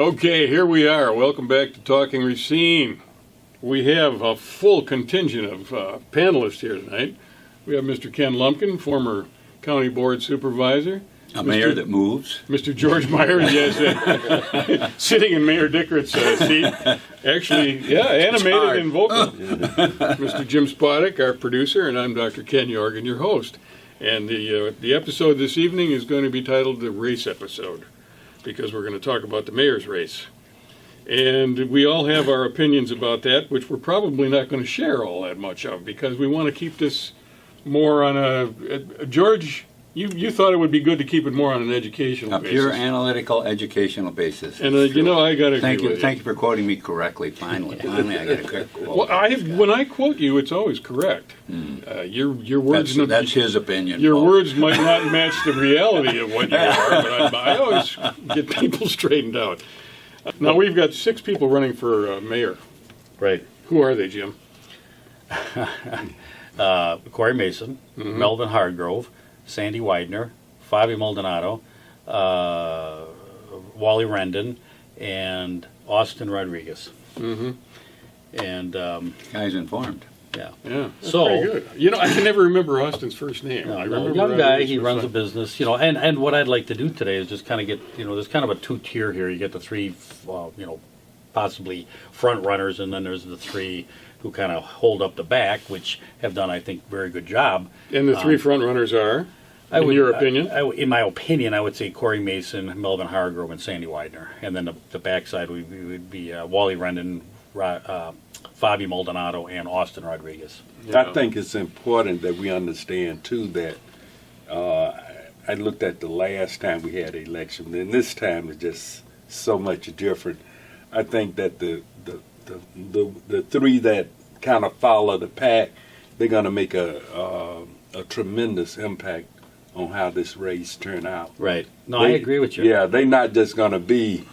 Okay, here we are. Welcome back to Talking Racine. We have a full contingent of panelists here tonight. We have Mr. Ken Lumpkin, former county board supervisor. A mayor that moves. Mr. George Myers, yes, sitting in Mayor Dickert's seat. Actually, yeah, animated and vocal. Mr. Jim Spodek, our producer, and I'm Dr. Ken Jorgen, your host. And the episode this evening is going to be titled the Race Episode, because we're going to talk about the mayor's race. And we all have our opinions about that, which we're probably not going to share all that much of, because we want to keep this more on a... George, you thought it would be good to keep it more on an educational basis. A pure analytical educational basis. And you know, I got to agree with you. Thank you for quoting me correctly, finally. Finally, I got a good quote. Well, when I quote you, it's always correct. Your words... That's his opinion. Your words might not match the reality of what you are, but I always get people straightened out. Now, we've got 6 people running for mayor. Right. Who are they, Jim? Corey Mason, Melvin Hargrove, Sandy Widener, Fabi Maldonado, Wally Rendon, and Austin Rodriguez. Mm-hmm. And Guy's informed. yeah. Yeah, that's So- pretty good. You know, I can never remember Austin's first name. I No, remember young guy, Rodriguez he was runs a fine. business, and what I'd like to do today is just kind of get, there's kind of a 2-tier here. You get the 3, possibly front runners, and then there's the 3 who kind of hold up the back, which have done, I think, very good job. And the 3 front runners are, in your opinion? In my opinion, I would say Corey Mason, Melvin Hargrove, and Sandy Widener. And then the backside would be Wally Rendon, Fabi Maldonado, and Austin Rodriguez. Yeah. I think it's important that we understand too that I looked at the last time we had an election, and this time is just so much different. I think that the 3 that kind of follow the pack, they're going to make a tremendous impact on how this race turn out. Right. No, I agree with you. Yeah, they're not just going to be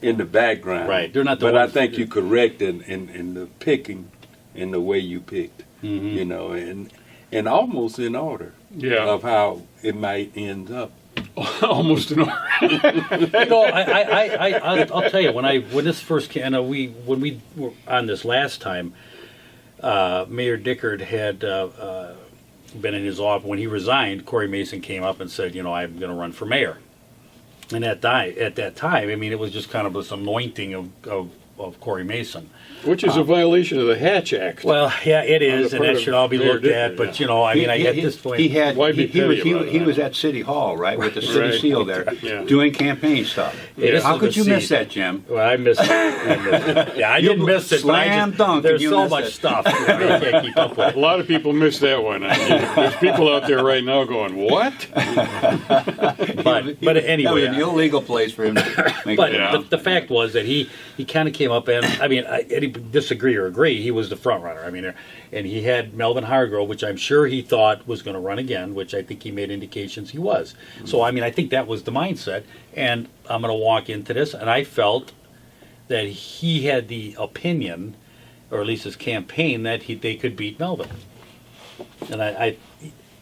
in the background. Right. They're not the But ones, I think you're correct in the picking, in the way you picked, and almost in order Yeah. of how it might end up. Almost an order. I'll tell you, when this first came, when we were on this last time, Mayor Dickert had been in his office. When he resigned, Corey Mason came up and said, I'm going to run for mayor. And at that time, I mean, it was just kind of this anointing of Corey Mason. Which is a violation of the Hatch Act. Well, yeah, it is, the and part that of should all be Mayor looked at. Dickert, But yeah. at this point, Why be petty about he that? was at City Hall, right, with the city Right. seal there, Yeah. doing campaign stuff. Yeah. How could you This is miss the that, Jim? well, I missed it. Yeah, I didn't miss it. But Slam dunk, There's you so missed much it. stuff you can't keep up with. A lot of people miss that one. There's people out there right now going, what? But anyway, That was an illegal place for him to make but that. the fact was that he kind of came up, and I mean, any disagree or agree, he was the front runner. I mean, and he had Melvin Hargrove, which I'm sure he thought was going to run again, which I think he made indications he was. So I mean, I think that was the mindset, and I'm going to walk into this, and I felt that he had the opinion, or at least his campaign, that they could beat Melvin. And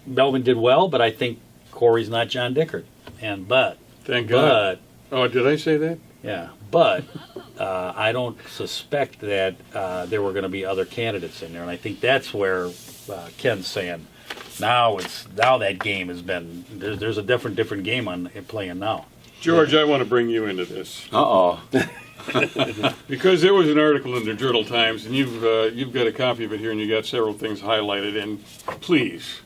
Melvin did well, but I think Corey's not John Dickert. Thank God. Oh, did I say that? Yeah, but I don't suspect that there were going to be other candidates in there, and I think that's where Ken's saying now that game has been there's a different game playing now. George, I want to bring you into this. Uh-oh. Because there was an article in the Journal Times, and you've got a copy of it here, and you got several things highlighted. And please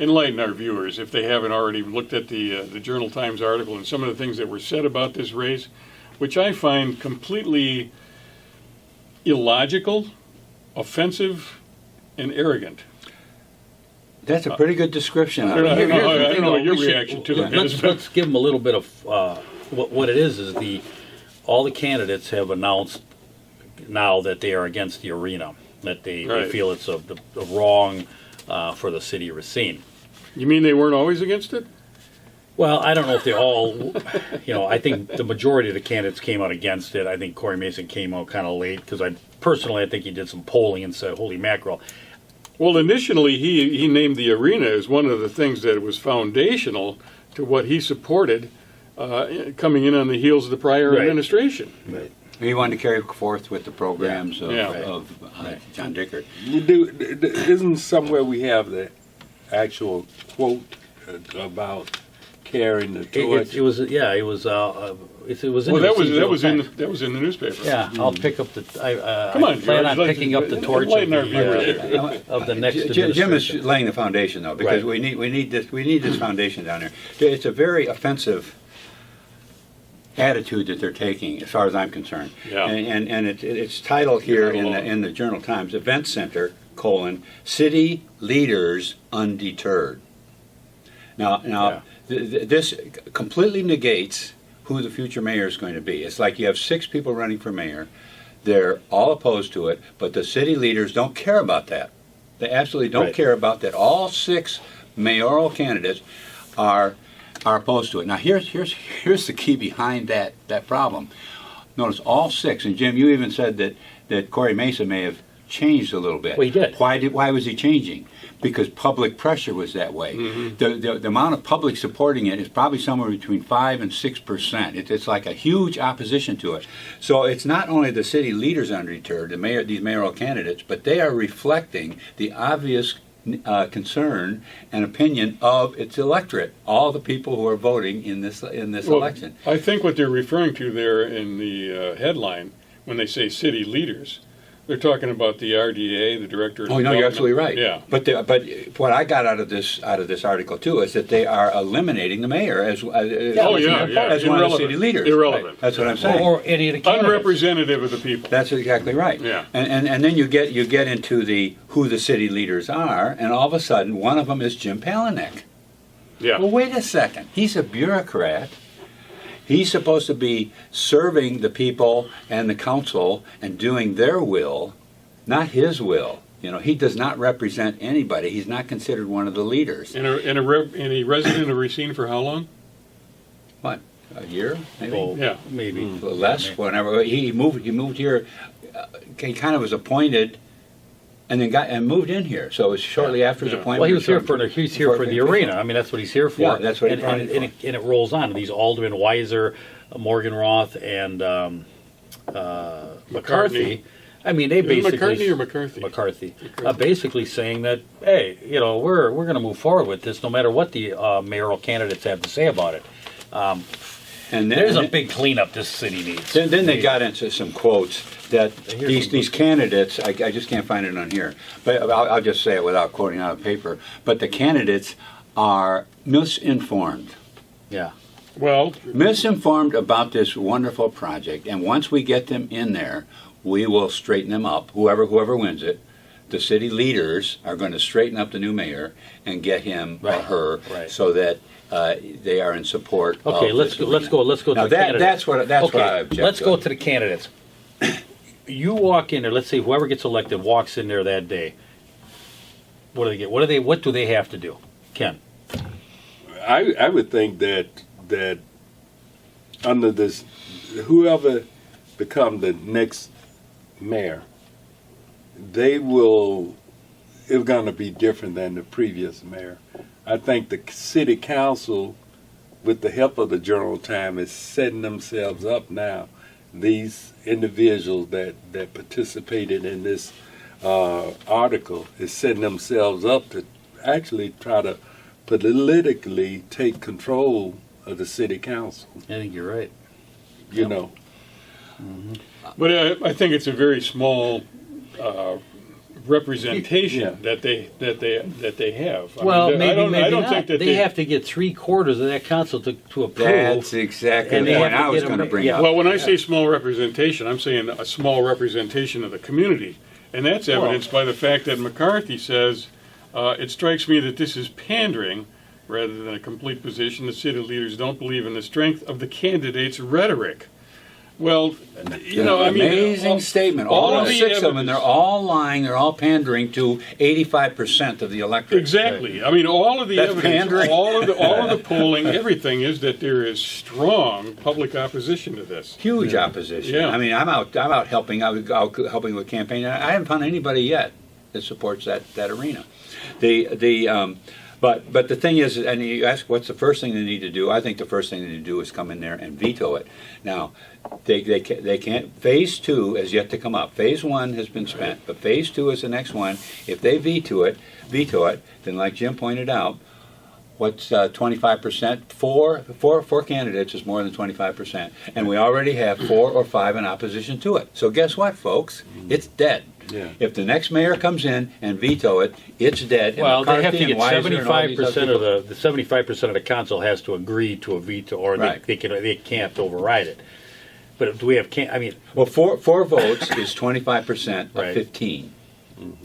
enlighten our viewers if they haven't already looked at the Journal Times article and some of the things that were said about this race, which I find completely illogical, offensive, and arront. That's a pretty good description. I don't know, Here's the I thing, don't know though, your we should- reaction to it. Let's give them a little bit of what it is all the candidates have announced now that they are against the arena, that they Right. feel it's a wrong for the city of Racine. You mean they weren't always against it? Well, I don't know if they all, I think the majority of the candidates came out against it. I think Corey Mason came out kind of late because I think he did some polling and said, holy mackerel. Well, initially he named the arena as one of the things that was foundational to what he supported coming in on the heels of the prior Right. administration. He wanted to carry forth with the programs Yeah. of John Dickert. Isn't somewhere we have the actual quote about carrying the torch? It was in Well, the that Racine was Journal in the newspaper. Yeah, I'll pick up the. Come on, plan George, on picking up the torch of enlighten our viewers the, of the next Jim is administration. laying the foundation, though, because Right. we need this foundation down there. It's a very offensive attitude that they're taking, as far as I'm concerned. Yeah. And it's titled here You're not in the Journal Times: Event Center: City Leaders Undeterred. Now, this completely negates who the future mayor is going to be. It's like you have 6 people running for mayor. They're all opposed to it, but the city leaders don't care about that. They absolutely don't Right. care about that. All 6 mayoral candidates are opposed to it. Now, here's the key behind that problem. Notice all 6, and Jim, you even said that Corey Mesa may have changed a little bit. Well, he did. Why was he changing? Because public pressure was that way. The amount of public supporting it is probably somewhere between 5 and 6%. It's like a huge opposition to it. So it's not only the city leaders undeterred, these mayoral candidates, but they are reflecting the obvious concern and opinion of its electorate, all the people who are voting in this election. I think what they're referring to there in the headline, when they say city leaders, they're talking about the RDA, the Director of Oh, no, you're absolutely right. Yeah. But what I got out of this article too is that they are eliminating the mayor as Oh, yeah, yeah. as one of the Irrelevant. city leaders. Irrelevant. Right. That's what I'm saying. Or any of the candidates. Unrepresentative of the people. That's exactly right. Yeah. And then you get into who the city leaders are, and all of a sudden one of them is Jim Palanek. Yeah. Well, wait a second. He's a bureaucrat. He's supposed to be serving the people and the council and doing their will, not his will. He does not represent anybody. He's not considered one of the leaders. And a resident of Racine for how long? What? A year, maybe? Oh, Yeah. maybe. Less. Whenever he moved here, he kind of was appointed, and then moved in here. So it was shortly after his Yeah. appointment. Well, he was here or he's here for the arena. I mean, that's what he's here for. Yeah, that's what he and, brought and, it and, it, and it rolls on. These Alderman Weiser, Morgan Roth, and McCarthy. I mean, they Is it basically McCartney or McCarthy? McCarthy, basically saying that, hey, we're going to move forward with this, no matter what the mayoral candidates have to say about it. And then, There's a big cleanup this city needs. Then they got into some quotes that Here's these candidates, I just can't find it on here, but I'll just say it without quoting out of paper, but the candidates are misinformed. Yeah. Well, Misinformed about this wonderful project, and once we get them in there, we will straighten them up, whoever wins it. The city leaders are going to straighten up the new mayor and get him or Right, her right. so that they are in support Okay, of let's this go arena. to Now the candidates. that's what I object let's to. go to the candidates. You walk in there. Let's say whoever gets elected walks in there that day. What do they get? What do they have to do? Ken. I would think that under this, whoever become the next mayor, it's going to be different than the previous mayor. I think the city council, with the help of the Journal Time, is setting themselves up now. These individuals that participated in this article is setting themselves up to actually try to politically take control of the city council. I think you're right. You know. but I think it's a very small representation Yeah. that they have. Well, I maybe don't not. think that they have to get 3/4 of that council to approve. That's exactly And the they point have to I was get going to them- bring yeah. up. Well, when I say small representation, I'm saying a small representation of the community. And that's evidenced by the fact that McCarthy says, it strikes me that this is pandering rather than a complete position. The city leaders don't believe in the strength of the candidate's rhetoric. Well, Amazing statement. All of the the 6 of them, evidence- they're all lying. They're all pandering to 85% of the electorate. Exactly. I mean, all of the That's evidence, pandering. all of the polling, everything is that there is strong public opposition to this. Huge opposition. Yeah. I mean, I'm out helping helping with campaign. I haven't found anybody yet that supports that arena. But the thing is, and you ask what's the first thing they need to do, I think the first thing they need to do is come in there and veto it. Now, they can't, phase 2 is yet to come up. Phase 1 has been spent, but phase 2 is the next one. If they veto it, then like Jim pointed out, what's 25%? Four candidates is more than 25%. And we already have 4 or 5 in opposition to it. So guess what, folks? It's dead. Yeah. If the next mayor comes in and veto it, it's dead. And Well, they have to McCarthy get and Weiser and all these 75% other of the 75% of the council has to agree to a veto, or Right. they can't override it. But do we have I mean, Well, four votes is 25% of Right. 15.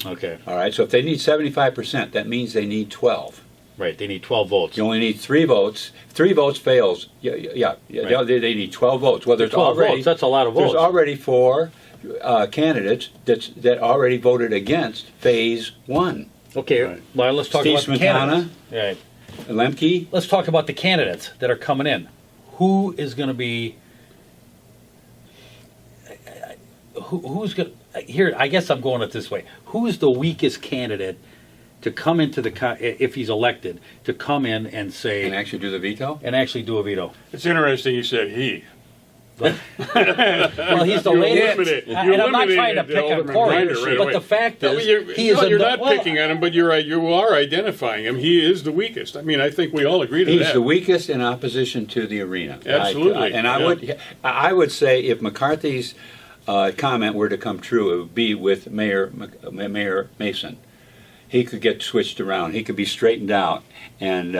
okay, All right, so if they need 75%, that means they need 12. right? They need 12 votes. You only need 3 votes. 3 votes fails. Yeah. Right. They need 12 votes. Well, there's 12 already votes. That's a lot of votes. There's already 4 candidates that already voted against phase 1. Okay, Right. well, let's talk Steve about the Smetana. candidates. Right. Lemke. Let's talk about the candidates that are coming in. Who is going to be? Who's going to? Here, I guess I'm going it this way. Who's the weakest candidate to come into if he's elected, to come in and say And actually do the veto? and actually do a veto? It's interesting you said he. Well, he's the You latest. eliminated- And I'm not trying to eliminated pick on Alderman Corey, Ryder right but away. the fact No, is, you're not picking on him, but you are identifying him. He is the weakest. I mean, I think we all agree to He's that. the weakest in opposition to the arena. Absolutely, I would say if McCarthy's comment were to come true, it would be with Mayor Mason. He could get switched around. He could be straightened out, and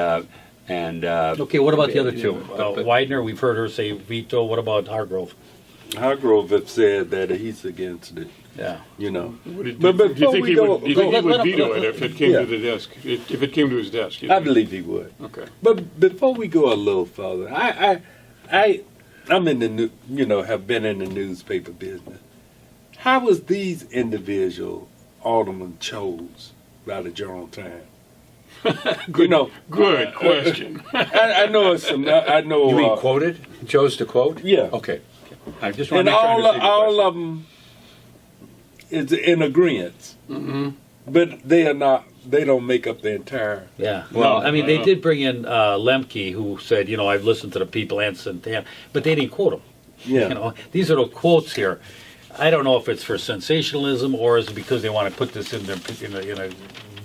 Okay, what about the other two? but- Widener, we've heard her say veto. What about Hargrove? Hargrove have said that he's against it. Yeah. You know. Do you But think before he we go- would? Do you think he let would him- veto let- it if it came yeah. to the desk? If it came to his desk, you I think? believe he would. Okay. But before we go a little further, I'm in the have been in the newspaper business. How was these individual aldermen chose by the Journal Times? Good question. I know it's some. I know. you mean quoted? Chose to quote? Yeah. Okay. I just want And to make sure I understand your all question. of them is in agreement, Mm-hmm. but they are not. They don't make up the entire. Yeah. Well, Well, I mean, they no. did bring in Lemke, who said, I've listened to the people and Santana, but they didn't quote him. Yeah. These are the quotes here. I don't know if it's for sensationalism or is it because they want to put this in a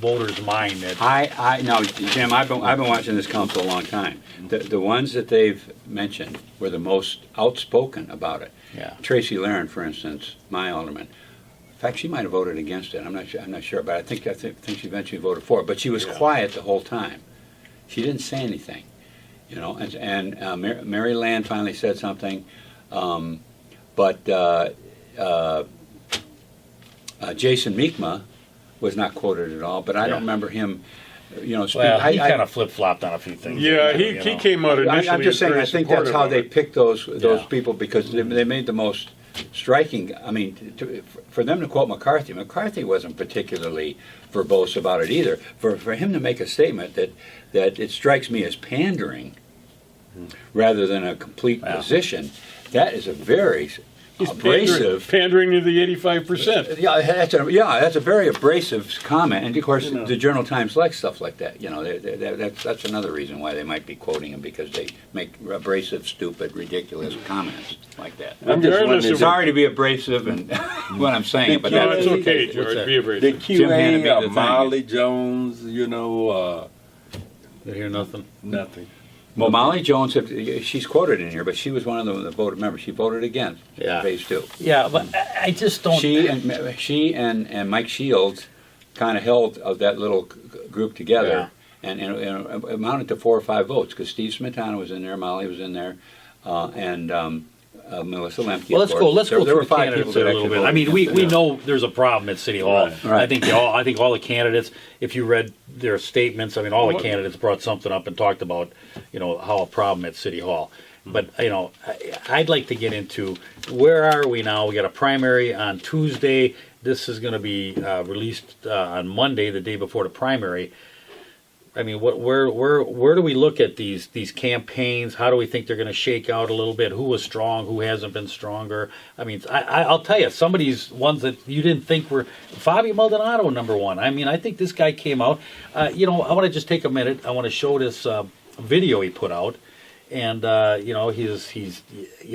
voter's mind that. No, Jim, I've been watching this council a long time. The ones that they've mentioned were the most outspoken about it. Yeah. Tracy Laren, for instance, my alderman. In fact, she might have voted against it. I'm not sure, but I think she eventually voted for it. But she was quiet the whole time. She didn't say anything, And Mary Land finally said something, but Jason Meekma was not quoted at all. But I don't remember him. Well, he kind of flip-flopped on a few things. Yeah, he came out initially. I'm just saying. very I think that's supportive how of they it. picked those Yeah. people because they made the most striking. I mean, for them to quote McCarthy wasn't particularly verbose about it either. For him to make a statement that it strikes me as pandering rather than a complete position, that is a very abrasive. pandering to the 85%. Yeah, that's a very abrasive comment, and of course, the Journal Times likes stuff like that. That's another reason why they might be quoting him because they make abrasive, stupid, ridiculous comments like that. I'm just Regardless wondering. of- Sorry to be abrasive and when I'm saying it, but No, that's it's okay, What's George. that? Be a The brave. Jim Hannity, QA, the thing. Molly Jones, Did hear nothing? nothing. well, Molly Jones, she's quoted in here, but she was one of the voted members. She voted against Yeah. phase 2. Yeah, but I just don't. She and Mike Shields kind of held that little group together, and it amounted to 4 or 5 votes because Steve Smetana was in there, Molly was in there, and Melissa Lemke. Well, of let's course. go There were through 5 candidates people there that a little actually bit. I voted mean, we against it. know there's a problem at City Hall. Right. I think all the candidates, if you read their statements, I mean, all the candidates brought something up and talked about, how a problem at City Hall. But I'd like to get into where are we now? We got a primary on Tuesday. This is going to be released on Monday, the day before the primary. I mean, where do we look at these campaigns? How do we think they're going to shake out a little bit? Who was strong? Who hasn't been stronger? I mean, I'll tell you, some of these ones that you didn't think were Fabio Maldonado #1. I mean, I think this guy came out. I want to just take a minute. I want to show this video he put out, and he's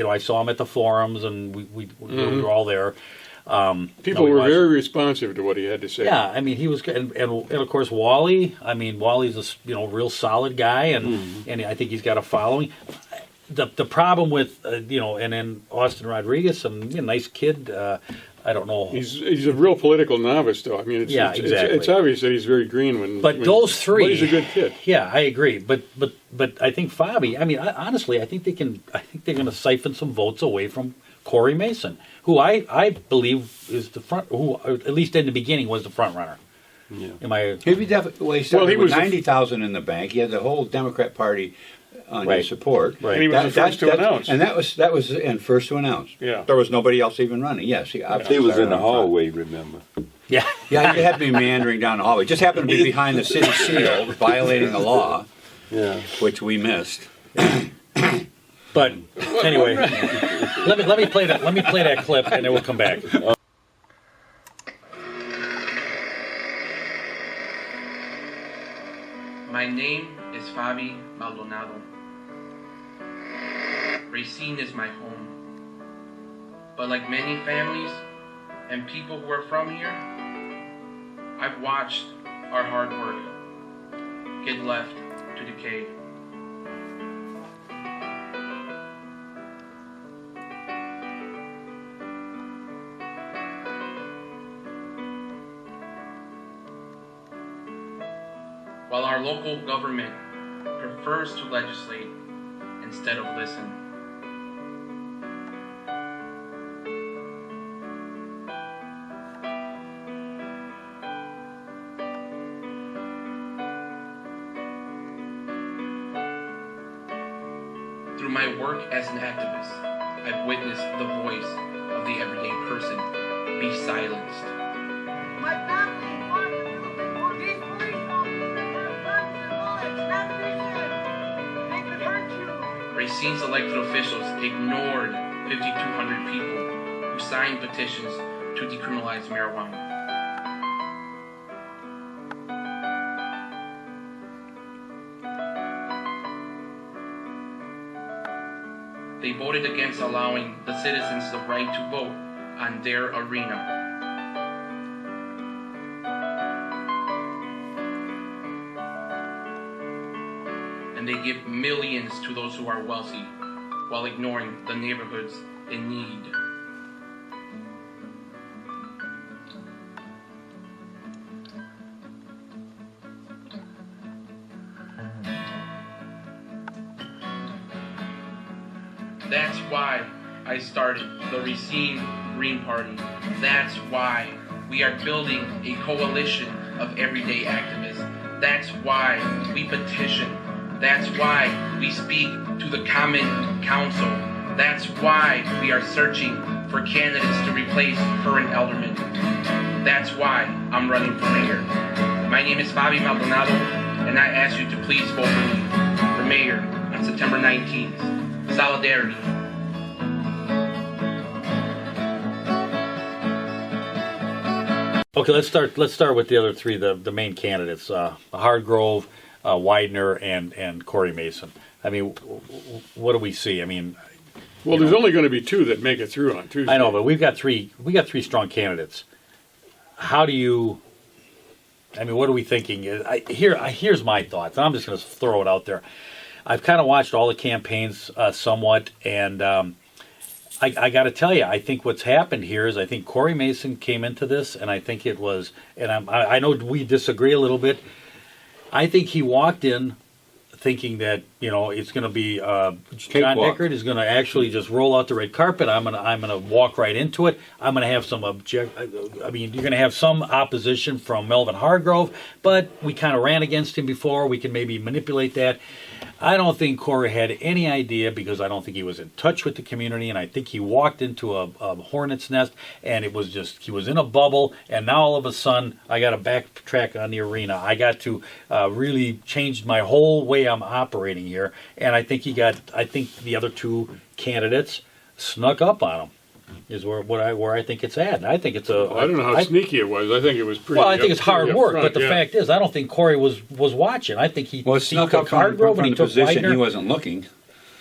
I saw him at the forums, and we were all there. People were very responsive to what he had to say. Yeah, I mean, he was, and of course Wally. I mean, Wally's a real solid guy, and I think he's got a following. The problem with and then Austin Rodriguez, some nice kid. I don't know. He's a real political novice, though. I mean, exactly. It's obvious that he's very green But those three, but he's a good kid. Yeah, I agree. But I think Fabi. I mean, honestly, I think they're going to siphon some votes away from Corey Mason, who I believe is the front, who at least in the beginning was the front runner. Yeah. Am I? He started he with was 90,000 in the bank. He had the whole Democrat Party on his support. Right. And he was the first to announce. And that was first to announce. Yeah. There was nobody else even running. Yes, he was in the hallway, remember? Yeah. Yeah, he had to be meandering down the hallway. Just happened to be behind the city seal, violating the law, which we missed. But anyway, let me play that. Let me play that clip, and then we'll come back. My name is Fabi Maldonado. Racine is my home. But like many families and people who are from here, I've watched our hard work get left to decay. While our local government prefers to legislate instead of listen. Through my work as an activist, I've witnessed the voice of the everyday person be silenced. My family wants to do these police officers have guns and bullets, not vision. They could hurt you. Racine's elected officials ignored 5,200 people who signed petitions to decriminalize marijuana. They voted against allowing the citizens the right to vote on their arena. And they give millions to those who are wealthy while ignoring the neighborhoods in need. That's why I started the Racine Green Party. That's why we are building a coalition of everyday activists. That's why we petition. That's why we speak to the Common Council. That's why we are searching for candidates to replace current aldermen. That's why I'm running for mayor. My name is Fabi Maldonado, and I ask you to please vote for me for mayor on September 19th. Solidarity. Okay, let's start with the other three, the main candidates: Hardgrove, Widener, and Corey Mason. I mean, what do we see? I mean, well, there's only going to be two that make it through on Tuesday. I know, but we got three strong candidates. How do you? I mean, what are we thinking? Here's my thoughts, and I'm just going to throw it out there. I've kind of watched all the campaigns somewhat, and I got to tell you, I think what's happened here is I think Corey Mason came into this, and I think it was, and I know we disagree a little bit. I think he walked in thinking that it's going to be John Cakewalk. Dickert is going to actually just roll out the red carpet. I'm gonna walk right into it. I'm going to have some you're going to have some opposition from Melvin Hargrove, but we kind of ran against him before. We can maybe manipulate that. I don't think Corey had any idea, because I don't think he was in touch with the community, and I think he walked into a hornet's nest, and it was just, he was in a bubble, and now all of a sudden I got to backtrack on the arena. I got to really change my whole way I'm operating here, and I think the other two candidates snuck up on him. Is where I think it's at. And I think it's a. I don't know how sneaky it was. I think it was pretty. Well, I think it's hard work, upfront, but the fact is, I don't think Corey was watching. I think he snuck took up from Hargrove and he the took position. Widener. He wasn't looking.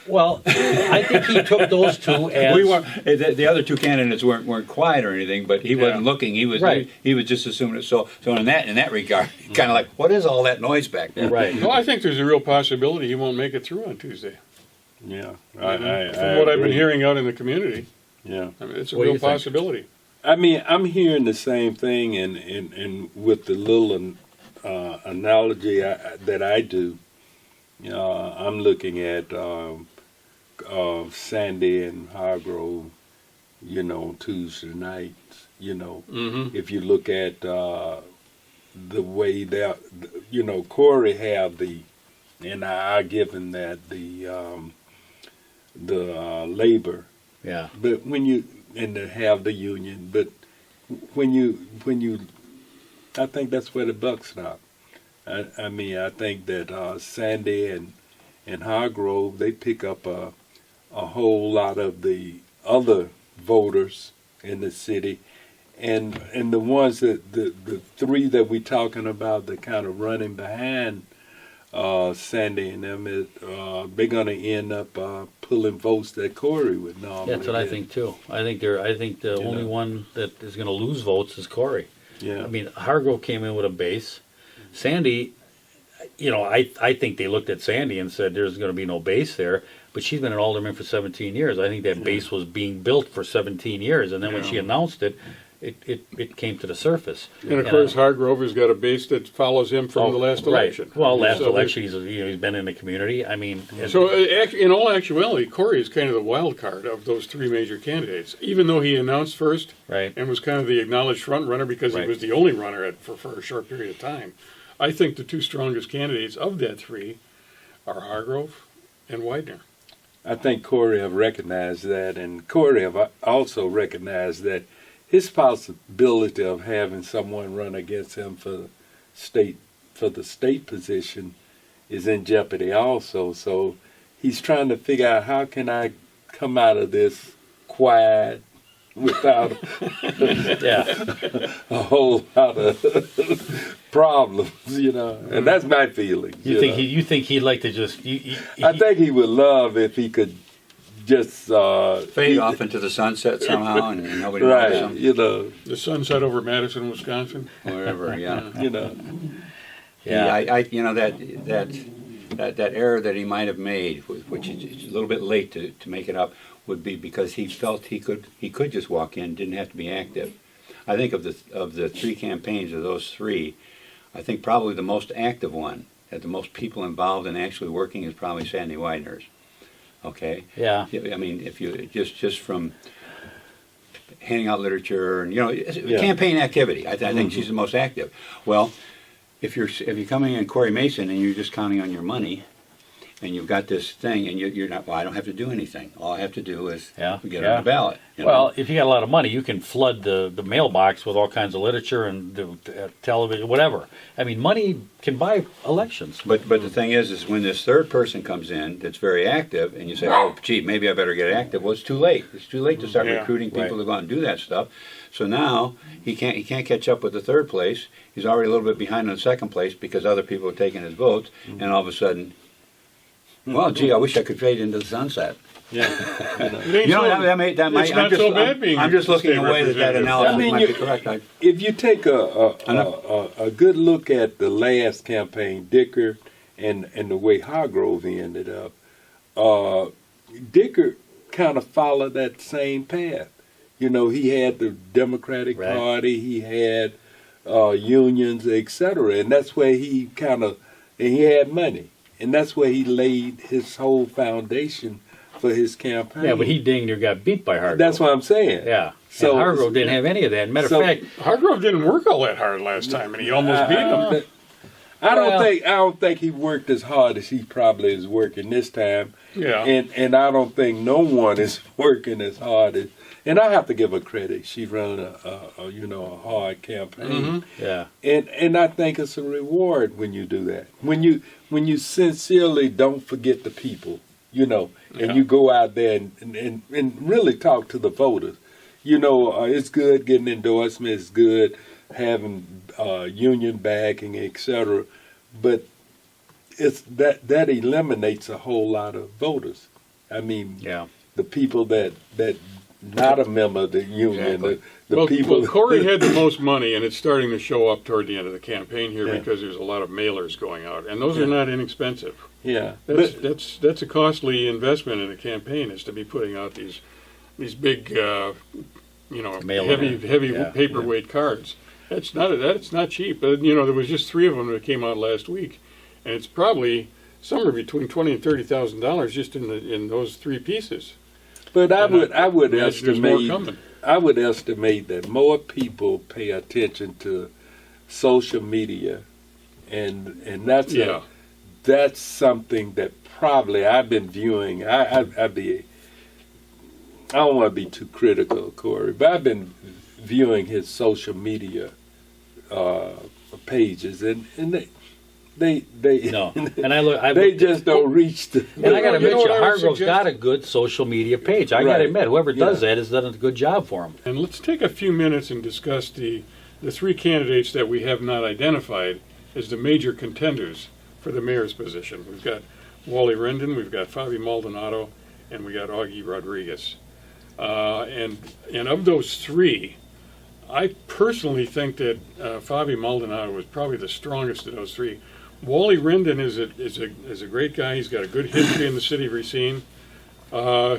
Well, I think he took those two as. The other two candidates weren't quiet or anything, but he wasn't looking. He was Right. he was just assuming it. So in that regard, kind of like, what is all that noise back there? Right. Well, I think there's a real possibility he won't make it through on Tuesday. Yeah, From what I've been hearing out in the community, Yeah, I mean, it's a What do real you think? possibility. I mean, I'm hearing the same thing, and with the little analogy that I do, I'm looking at Sandy and Hargrove, Tuesday nights. Mm-hmm. If you look at the way that, Corey have and I give him that the labor. Yeah. But and to have the union, but when you, I think that's where the buck stopped. I mean, I think that Sandy and Hargrove, they pick up a whole lot of the other voters in the city, and the ones that the three that we talking about that kind of running behind Sandy and them, they're going to end up pulling votes that Corey would normally. That's what I get. think too. I think the only one that is going to lose votes is Corey. Yeah. I mean, Hargrove came in with a base. Sandy, I think they looked at Sandy and said there's going to be no base there. But she's been an alderman for 17 years. I think that base was being built for 17 years, and then when she announced it, it came to the surface. And of course, Hargrove has got a base that follows him from the last election. Right. Well, last So election, he's been in the community. I mean, So, in all actuality, Corey is kind of the wild card of those three major candidates. Even though he announced first right. and was kind of the acknowledged front runner because he Right. was the only runner for a short period of time, I think the two strongest candidates of that three are Hargrove and Widener. I think Corey have recognized that, and Corey have also recognized that his possibility of having someone run against him for the state position is in jeopardy also. So he's trying to figure out, how can I come out of this quiet without a whole lot of problems, and that's my feeling. You think he'd like to just? I think he would love if he could just Fade off into the sunset somehow, and nobody right, knows him. The sunset over Madison, Wisconsin. Wherever, yeah. Yeah. That error that he might have made, which is a little bit late to make it up, would be because he felt he could just walk in, didn't have to be active. I think of the three campaigns, of those three, I think probably the most active one, had the most people involved in actually working, is probably Sandy Widener's. Okay. Yeah. I mean, if you just from handing out literature and campaign activity, I think she's the most active. Well, if you're coming in Corey Mason and you're just counting on your money, and you've got this thing, and you're not. Well, I don't have to do anything. All I have to do is get on the ballot. Well, if you got a lot of money, you can flood the mailbox with all kinds of literature and the television, whatever. I mean, money can buy elections. But the thing is when this third person comes in that's very active, and you say, oh, gee, maybe I better get active. Well, it's too late. It's too late to start recruiting people to go out and do that stuff. So now he can't catch up with the third place. He's already a little bit behind on the second place because other people are taking his votes, and all of a sudden, well, gee, I wish I could fade into the sunset. Yeah. That might. It's not so bad being I'm just looking state away that representative. analogy might be correct. If you take a good look at the last campaign, Dickert and the way Hargrove ended up, Dickert kind of followed that same path. He had the Democratic Party, he had unions, etc., and that's where he had money. and that's where he laid his whole foundation for his campaign. Yeah, but he dang near got beat by Hargrove. That's what I'm saying. Yeah. So- And Hargrove didn't have any of that. Matter So- of fact, Hargrove didn't work all that hard last time, and he almost beat him. I Well- don't think he worked as hard as he probably is working this time. Yeah. And I don't think no one is working as hard as. And I have to give her credit. She run a hard campaign. yeah. And I think it's a reward when you do that. When you sincerely don't forget the people, and Yeah. you go out there and really talk to the voters. It's good getting endorsements, it's good having union backing, etc. But it's that eliminates a whole lot of voters. I mean, Yeah. the people that not a member of the union, Exactly. the people. Well, Corey had the most money, and it's starting to show up toward the end of the campaign here Yeah. because there's a lot of mailers going out, and those are not inexpensive. Yeah, That's a costly investment in a campaign, is to be putting out these big, Mailing. heavy Yeah. paperweight cards. That's not cheap. There was just 3 of them that came out last week, and it's probably somewhere between $20,000 and $30,000 just in those 3 pieces. but I would Imagine there's more estimate. coming. I would estimate that more people pay attention to social media, and that's Yeah. that's something that probably I've been viewing. I don't want to be too critical of Corey, but I've been viewing his social media pages, and they No. And I look. they just don't reach the. And I got to You know admit, what I would Hargrove's suggest? got a good social media page. I got Right. to admit, whoever does Yeah. that has done a good job for him. And let's take a few minutes and discuss the 3 candidates that we have not identified as the major contenders for the mayor's position. We've got Wally Rendon, we've got Fabi Maldonado, and we got Augie Rodriguez. And of those 3, I personally think that Fabi Maldonado was probably the strongest of those 3. Wally Rendon is a great guy. He's got a good history in the city of Racine.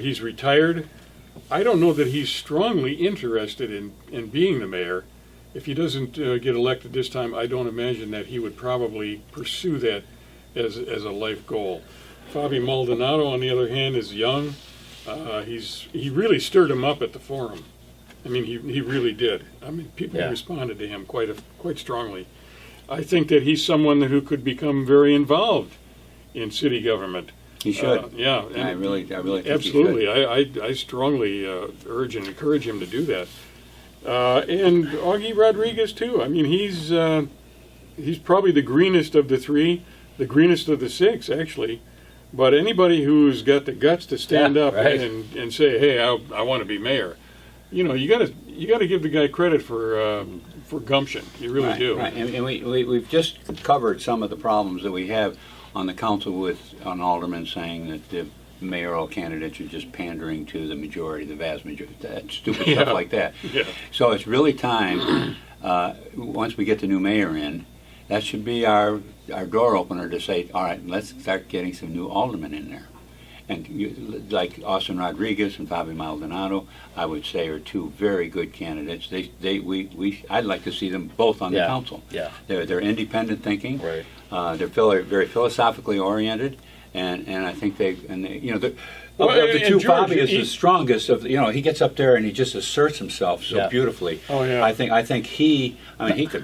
He's retired. I don't know that he's strongly interested in being the mayor. If he doesn't get elected this time, I don't imagine that he would probably pursue that as a life goal. Fabi Maldonado, on the other hand, is young. He really stirred him up at the forum. I mean, he really did. I mean, people Yeah. responded to him quite strongly. I think that he's someone who could become very involved in city government. He should. Yeah, I really think absolutely. he should. I strongly urge and encourage him to do that. And Augie Rodriguez too. I mean, he's probably the greenest of the 3, the greenest of the 6 actually. But anybody who's got the guts to stand Yeah, up right. and say, "Hey, I want to be mayor," you gotta give the guy credit for gumption. You really Right, do. Right, and we've just covered some of the problems that we have on the council with an alderman saying that the mayoral candidates are just pandering to the majority, the vast majority, that stupid Yeah. stuff like that. Yeah. So it's really time, once we get the new mayor in, that should be our door opener to say, all right, let's start getting some new aldermen in there. And like Austin Rodriguez and Fabi Maldonado, I would say are 2 very good candidates. I'd like to see them both on the Yeah. council. Yeah. They're independent thinking. Right. They're very philosophically oriented, and I think of the Well, of the and 2, George, Fabi is he- the strongest of. He gets up there and he just asserts himself so Yeah. beautifully. Oh, yeah. I think he could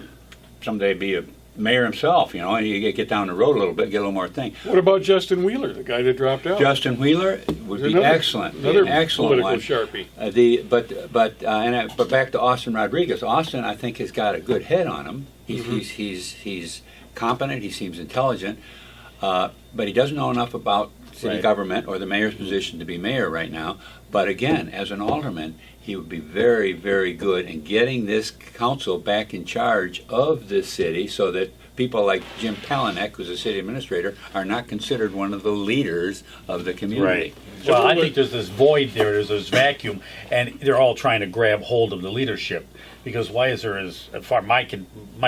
someday be a mayor himself. And you get down the road a little bit, get a little more thing. What about Justin Wheeler, the guy that dropped out? Justin Wheeler would be excellent. Be Another an excellent political one. sharpie. But back to Austin Rodriguez. Austin, I think, has got a good head on him. Mm-hmm. He's competent. He seems intelligent, but he doesn't know enough about city Right. government or the mayor's position to be mayor right now. But again, as an alderman, he would be very, very good in getting this council back in charge of this city, so that people like Jim Palanek, who's a city administrator, are not considered one of the leaders of the community. Right. Well, I think there's this void there, there's this vacuum, and they're all trying to grab hold of the leadership. Because Weiser is, as far my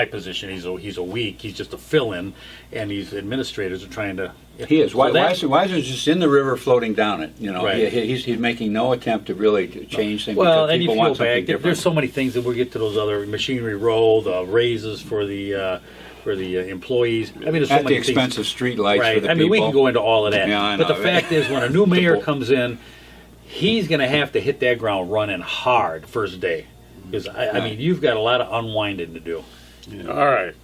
position, he's a weak, he's just a fill-in, and these administrators are trying to. He is. So that- Weiser's just in the river floating down it. Right. He's making no attempt to really change things. Well, because and you people feel want something back. different. There's so many things that we'll get to those other machinery row, the raises for the for the employees. I mean, there's so At the many things. expense of street lights Right. for the I mean, we people. can go into all of that. Yeah, I but the know. fact is, when a new mayor comes in, he's going to have to hit that ground running hard first day. Because, I mean, you've got a lot of unwinding to do. All right.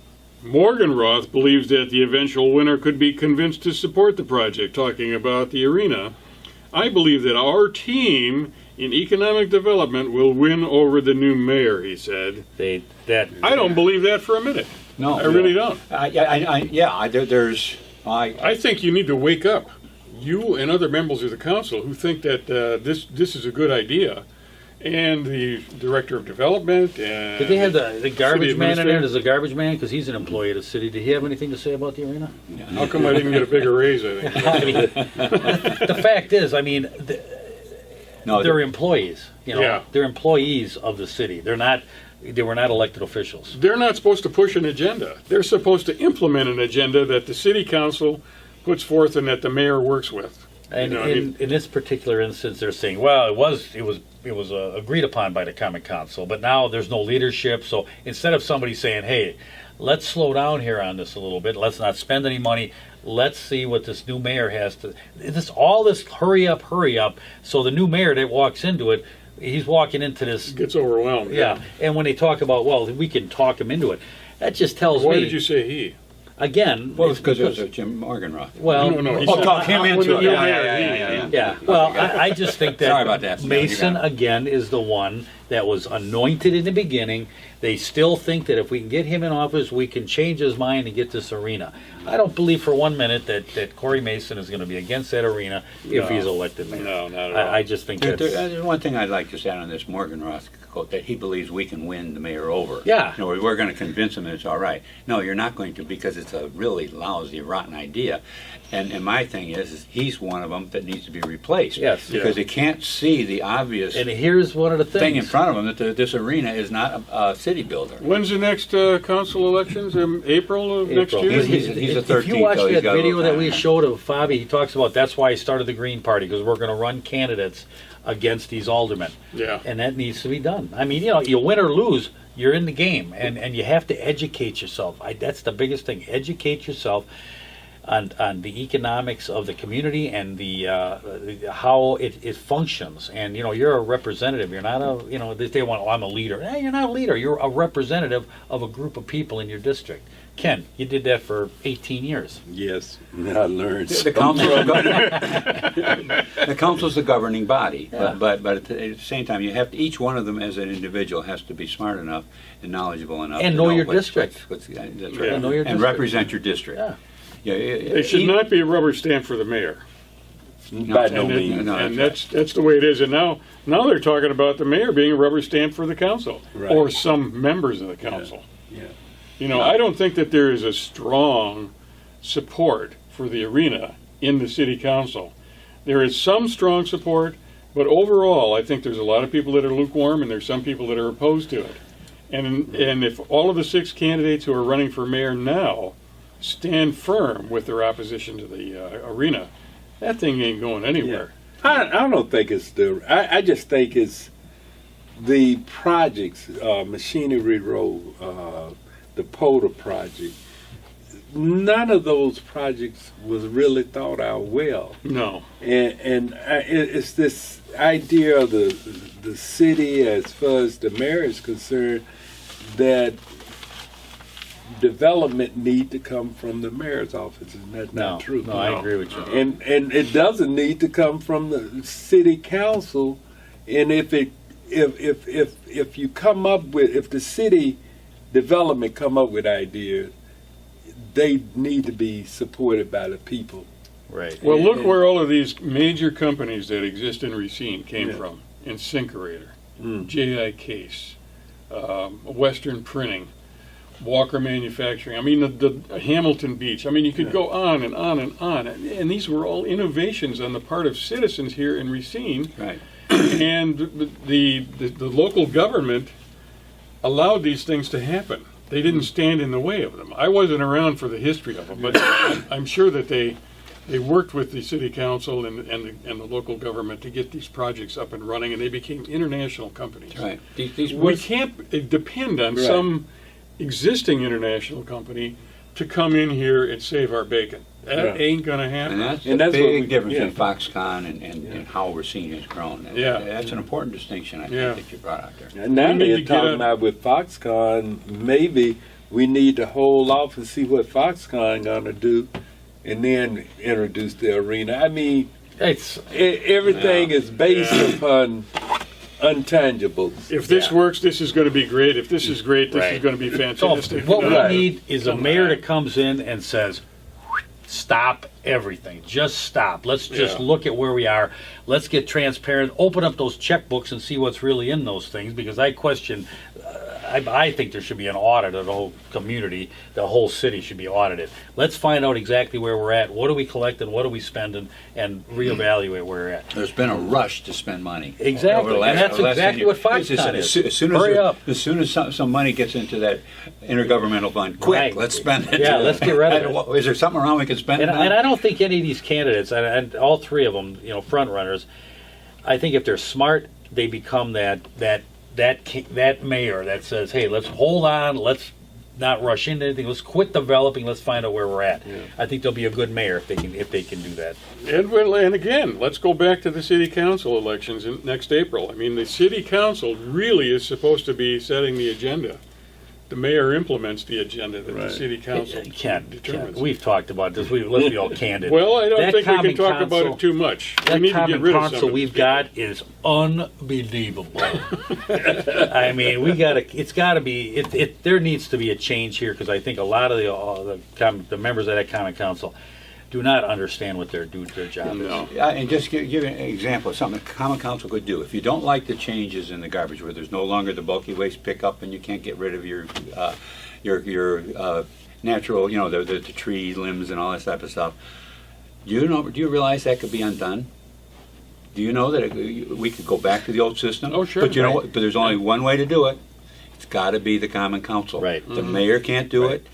Morgenroth believes that the eventual winner could be convinced to support the project, talking about the arena. I believe that our team in economic development will win over the new mayor, he said. I don't believe that for a minute. No, I really don't. There's. I think you need to wake up, you and other members of the council who think that this is a good idea, and the director of development. And Did they have the garbage city man in there? administrator. Does the garbage man, because he's an employee of the city, did he have anything to say about the arena? How come I didn't get a bigger raise? I think. I mean, the fact is, I mean, No, they're employees. You know, Yeah. they're employees of the city. They were not elected officials. They're not supposed to push an agenda. They're supposed to implement an agenda that the city council puts forth and that the mayor works with. And You know, I mean- in this particular instance, they're saying, well, it was agreed upon by the common council, but now there's no leadership. So instead of somebody saying, hey, let's slow down here on this a little bit, let's not spend any money, let's see what this new mayor has to. All this hurry up. So the new mayor that walks into it, he's walking into this. Gets overwhelmed. Yeah, and when they talk about, well, we can talk him into it, that just tells Why me. did you say he? Again, Well, it's because it was Jim Morgenroth. well, No, he Oh, said- talk him into it. Yeah. yeah. Well, I just think that Sorry about that. Mason You got again is the one that was anointed in the beginning. They still think that if we can get him in office, we can change his mind and get this arena. I don't believe for 1 minute that Corey Mason is going to be against that arena if he's elected mayor. No, not at all. I just think that's. There's one thing I'd like to say on this Morgenroth quote, that he believes we can win the mayor over. Yeah. You know, we're going to convince him that it's all right. No, you're not going to, because it's a really lousy, rotten idea. And my thing is he's one of them that needs to be replaced. Yes. Because they can't see the obvious And here's one of the thing in things. front of them, that this arena is not a city builder. When's the next council elections? April of next April. year? He's the If 13th, you watch so he's that got a video little that we time. showed of Fabi, he talks about that's why he started the Green Party, because we're going to run candidates against these aldermen. Yeah. And that needs to be done. I mean, you know, you win or lose, you're in the game, and you have to educate yourself. That's the biggest thing. Educate yourself on the economics of the community and the how it functions. And you know, you're a representative. You're not a, you know, they want, oh, I'm a leader. No, you're not a leader. You're a representative of a group of people in your district. Ken, you did that for 18 years. Yes, I learned. The council's the governing body, Yeah. but at the same time, you have to, each one of them as an individual has to be smart enough and knowledgeable enough And to know your what's- district. that's right. Yeah, know your and district. represent your district. Yeah. They should not be a rubber stamp for the mayor. By no And, means. No, and that's that's the way it is. And now they're talking about the mayor being a rubber stamp for the council, Right. or some members of the council. Yeah. You know, I don't think that there is a strong support for the arena in the city council. There is some strong support, but overall, I think there's a lot of people that are lukewarm, and there's some people that are opposed to it. And if all of the 6 candidates who are running for mayor now stand firm with their opposition to the arena, that thing ain't going anywhere. I don't think it's I just think it's the projects, Machinery Road, the POTA project. None of those projects was really thought out well. No. And it's this idea of the city, as far as the mayor is concerned, that development need to come from the mayor's office, and that's not true. No, I agree with you. And it doesn't need to come from the city council. And if you come up with, if the city development come up with ideas, they need to be supported by the people. Right. Well, look where all of these major companies that exist in Racine came Yeah. from. Incinerator, Mm. J.I. Case, Western Printing, Walker Manufacturing. I mean, the Hamilton Beach. I mean, you could go on and on and on. And these were all innovations on the part of citizens here in Racine. right. And the local government allowed these things to happen. They didn't stand in the way of them. I wasn't around for the history of them, but I'm sure that they worked with the city council and the local government to get these projects up and running, and they became international companies. Right. These We can't depend on Right. some existing international company to come in here and save our bacon. That ain't gonna happen. And that's a what big we- difference yeah. in Foxconn and how Racine has grown. And Yeah. That's an important distinction, I think, Yeah. that you brought out there. And now We need they're to get talking a- about with Foxconn, maybe we need to hold off and see what Foxconn gonna do, and then introduce the arena. I mean, It's everything is based upon untangibles. If this works, this is gonna be great. If this is great, this is Right. gonna be so fantastic. what Right. we need is a mayor that comes in and says, stop everything. Just stop. Let's just Yeah. look at where we are. Let's get transparent. Open up those checkbooks and see what's really in those things, because I question. I think there should be an audit of the whole community. The whole city should be audited. Let's find out exactly where we're at. What are we collecting? What are we spending? And reevaluate where we're at. There's been a rush to spend money. Exactly, Over the last- and that's the last 10 exactly years. what Foxconn It's just- is. As soon as Hurry there- up. As soon as some money gets into that intergovernmental fund, quick, Right. let's spend it. Yeah, let's get rid of it. Is there something wrong we can spend it on? And I don't think any of these candidates, and all three of them, front runners, I think if they're smart, they become that mayor that says, hey, let's hold on, let's not rush into anything, let's quit developing, let's find out where we're at. I think they'll be a good mayor if they can do that. And again, let's go back to the city council elections next April. I mean, the city council really is supposed to be setting the agenda. The mayor implements the agenda that the city council Ken, determines. we've talked about this. Let's be all candid. Well, I don't That think we common can talk about council- it too much. We That need to get common rid of some council of we've these got is unbelievable. I mean, it's got to be. There needs to be a change here, because I think a lot of the members of that common council do not understand what their job is. Yeah, and just give an example of something the common council could do. If you don't like the changes in the garbage, where there's no longer the bulky waste pickup and you can't get rid of your natural, the tree limbs and all that type of stuff, do you realize that could be undone? Do you know that we could go back to the old system? Oh, sure. But you know what? But there's only one way to do it. It's got to be the common council. Right. The mayor can't do it.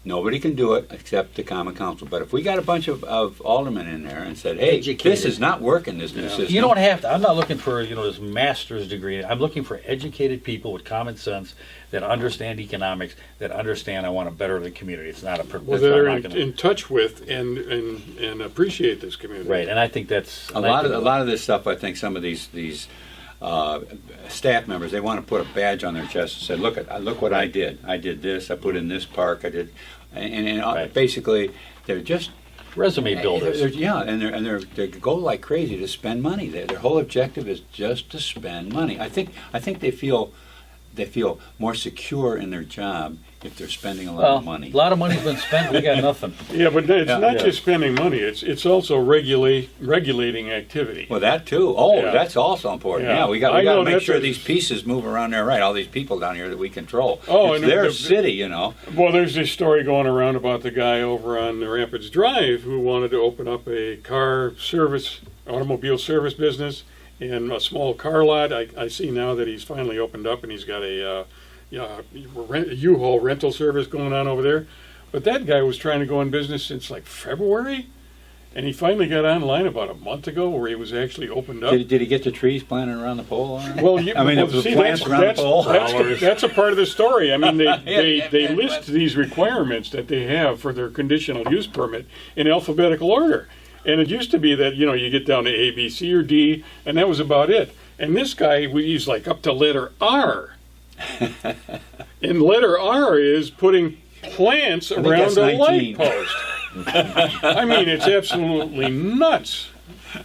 Nobody can do it except the common council. But if we got a bunch of aldermen in there and said, hey, Educated. this is not working, this new system. You don't have to. I'm not looking for this master's degree. I'm looking for educated people with common sense that understand economics, that understand I want to better the community. It's not a. Well, that's they're why I'm not gonna- in touch with and appreciate this community. right, and I think that's a lot of this stuff. I think some of these staff members, they want to put a badge on their chest and say, look what I did. I did this. I put in this park. I did, and Right. basically they're just resume builders. They go like crazy to spend money. Their whole objective is just to spend money. I think they feel more secure in their job if they're spending a lot of money. A lot of money's been spent. We got nothing. Yeah, but it's not Yeah. just spending money. It's also regulating activity. Well, that too. Oh, Yeah. that's also important. Yeah. Yeah, we got I to know make that's sure a- these pieces move around there right. All these people down here that we control. Oh, it's and their the- city, Well, there's this story going around about the guy over on the Rapids Drive who wanted to open up a automobile service business in a small car lot. I see now that he's finally opened up and he's got a U-Haul rental service going on over there. But that guy was trying to go in business since like February, and he finally got online about a month ago where he was actually opened up. Did he get the trees planted around the pole? All right? Well, the plants around the pole. that's a part of the story. I mean, they list these requirements that they have for their conditional use permit in alphabetical order. And it used to be that, you get down to A, B, C, or D, and that was about it. And this guy, he's like up to letter R. And letter R is putting plants think around that's a 19. light post. I mean, it's absolutely nuts.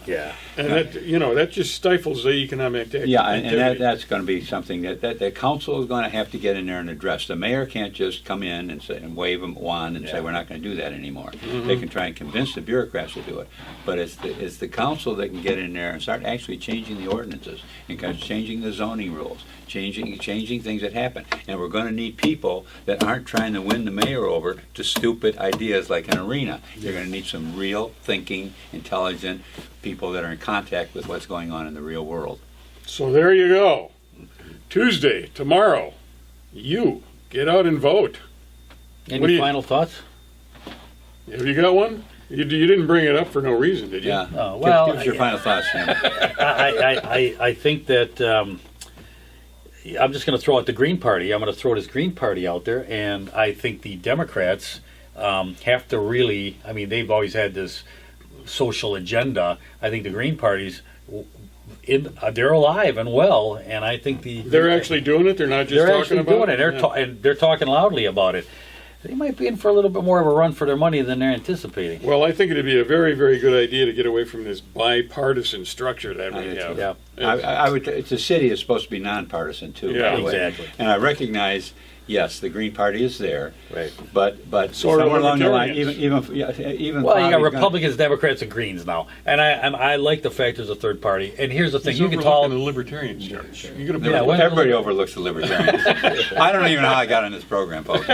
Yeah. And that just stifles the economic activity. Yeah, and that's going to be something that the council is going to have to get in there and address. The mayor can't just come in and say and wave a wand and say we're not going to do that anymore. They can try and convince the bureaucrats to do it, but it's the council that can get in there and start actually changing the ordinances and changing the zoning rules, changing things that happen. And we're going to need people that aren't trying to win the mayor over to stupid ideas like an arena. You're going to need some real thinking, intelligent people that are in contact with what's going on in the real world. So there you go. Tuesday, tomorrow, you get out and vote. What do Any you- final thoughts? Have you got one? You didn't bring it up for no reason, did you? Yeah. Oh, well, give us your final thoughts, Sam. I think that I'm just going to throw out the Green Party. I'm going to throw this Green Party out there, and I think the Democrats have to really, I mean, they've always had this social agenda. I think the Green Party's, they're alive and well, and I think They're actually doing it. They're not just they're talking actually about doing it. it. And they're talking loudly about it. They might be in for a little bit more of a run for their money than they're anticipating. Well, I think it'd be a very, very good idea to get away from this bipartisan structure that we have. Yeah, I would. The city is supposed to be nonpartisan too. Yeah. by the way. Exactly. And I recognize, yes, the Green Party is there, right. but So are somewhere along the line, libertarians. even Well, you got Bobby Republicans, Democrats, and Greens now, and I like the fact there's a third party. And here's the thing: He's you can overlooking tell. the libertarians, George. You're gonna put Yeah, well, Everybody overlooks the libertarians. I don't even know how I got on this program, folks.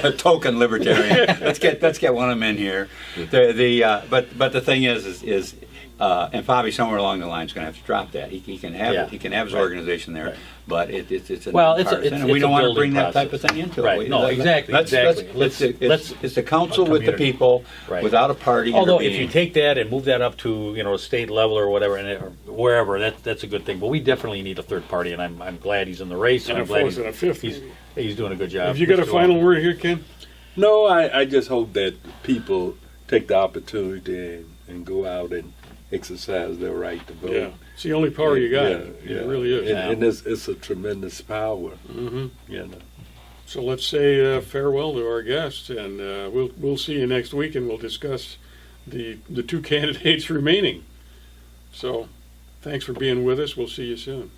A token libertarian. Let's get one of them in here. But the thing is and Bobby somewhere along the line is going to have to drop that. He can have it. He can have his organization there, but it's a nonpartisan, and we don't want to bring that type of thing into Right. it. No, exactly. It's the council with the community. people Right. without a party. Although if you intervening. take that and move that up to a state level or whatever, or wherever, that's a good thing. But we definitely need a third party, and I'm glad he's in the race. And I'm a glad fourth and a fifth. he's doing a good job. Have you got a Mr. final word here, Ken? No, I just hope that people take the opportunity and go out and exercise their right to vote. Yeah. It's the only power you got. Yeah. It really is. And it's a tremendous power. Hmm. You know. So let's say farewell to our guests, and we'll see you next week, and we'll discuss the two candidates remaining. So thanks for being with us. We'll see you soon.